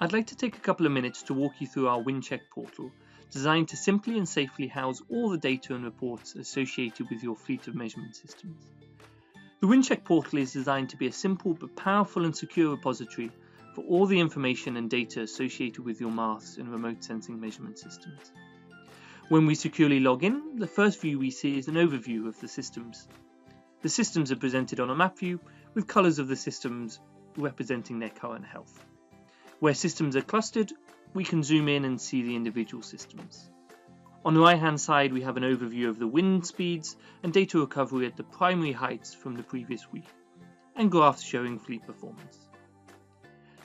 I'd like to take a couple of minutes to walk you through our Windcheck portal, designed to simply and safely house all the data and reports associated with your fleet of measurement systems. The Windcheck portal is designed to be a simple but powerful and secure repository for all the information and data associated with your masts and remote sensing measurement systems. When we securely log in, the first view we see is an overview of the systems. The systems are presented on a map view with colours of the systems representing their current health. Where systems are clustered, we can zoom in and see the individual systems. On the right hand side we have an overview of the wind speeds and data recovery at the primary heights from the previous week, and graphs showing fleet performance.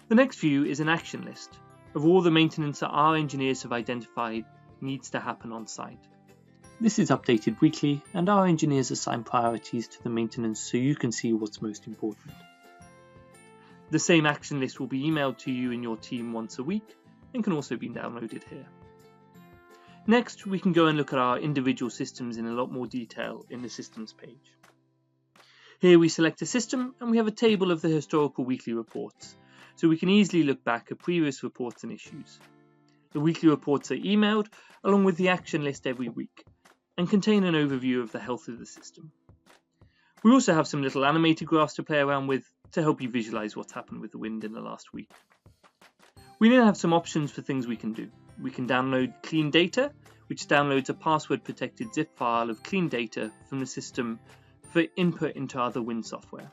The next view is an action list of all the maintenance that our engineers have identified needs to happen on site. This is updated weekly and our engineers assign priorities to the maintenance so you can see what's most important. The same action list will be emailed to you and your team once a week and can also be downloaded here. Next, we can go and look at our individual systems in a lot more detail in the systems page. Here we select a system and we have a table of the historical weekly reports, so we can easily look back at previous reports and issues. The weekly reports are emailed along with the action list every week and contain an overview of the health of the system. We also have some little animated graphs to play around with to help you visualize what's happened with the wind in the last week. We then have some options for things we can do. We can download clean data, which downloads a password protected zip file of clean data from the system for input into other wind software.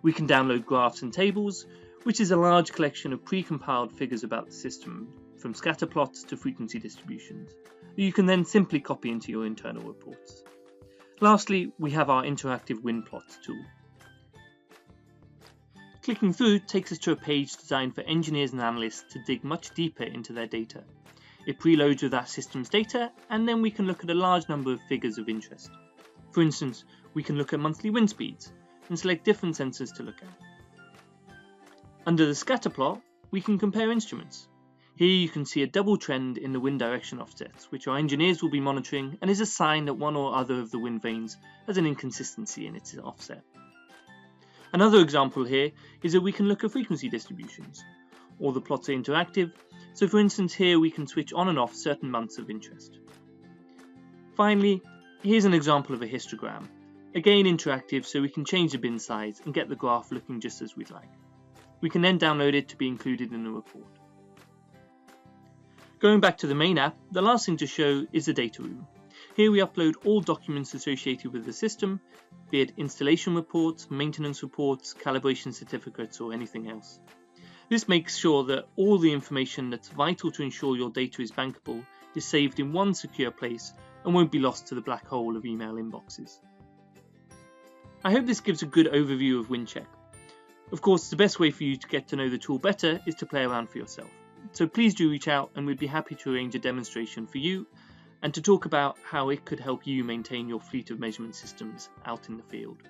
We can download graphs and tables, which is a large collection of pre-compiled figures about the system, from scatter plots to frequency distributions, that you can then simply copy into your internal reports. Lastly, we have our interactive WinPlot tool. Clicking through takes us to a page designed for engineers and analysts to dig much deeper into their data. It preloads with that system's data, and then we can look at a large number of figures of interest. For instance, we can look at monthly wind speeds and select different sensors to look at. Under the scatter plot, we can compare instruments. Here you can see a double trend in the wind direction offsets, which our engineers will be monitoring and is a sign that one or other of the wind vanes has an inconsistency in its offset. Another example here is that we can look at frequency distributions. All the plots are interactive, so for instance here we can switch on and off certain months of interest. Finally, here's an example of a histogram, again interactive so we can change the bin size and get the graph looking just as we'd like. We can then download it to be included in the report. Going back to the main app, the last thing to show is the data room. Here we upload all documents associated with the system, be it installation reports, maintenance reports, calibration certificates or anything else. This makes sure that all the information that's vital to ensure your data is bankable is saved in one secure place and won't be lost to the black hole of email inboxes. I hope this gives a good overview of Windcheck. Of course, the best way for you to get to know the tool better is to play around for yourself. So please do reach out and we'd be happy to arrange a demonstration for you and to talk about how it could help you maintain your fleet of measurement systems out in the field.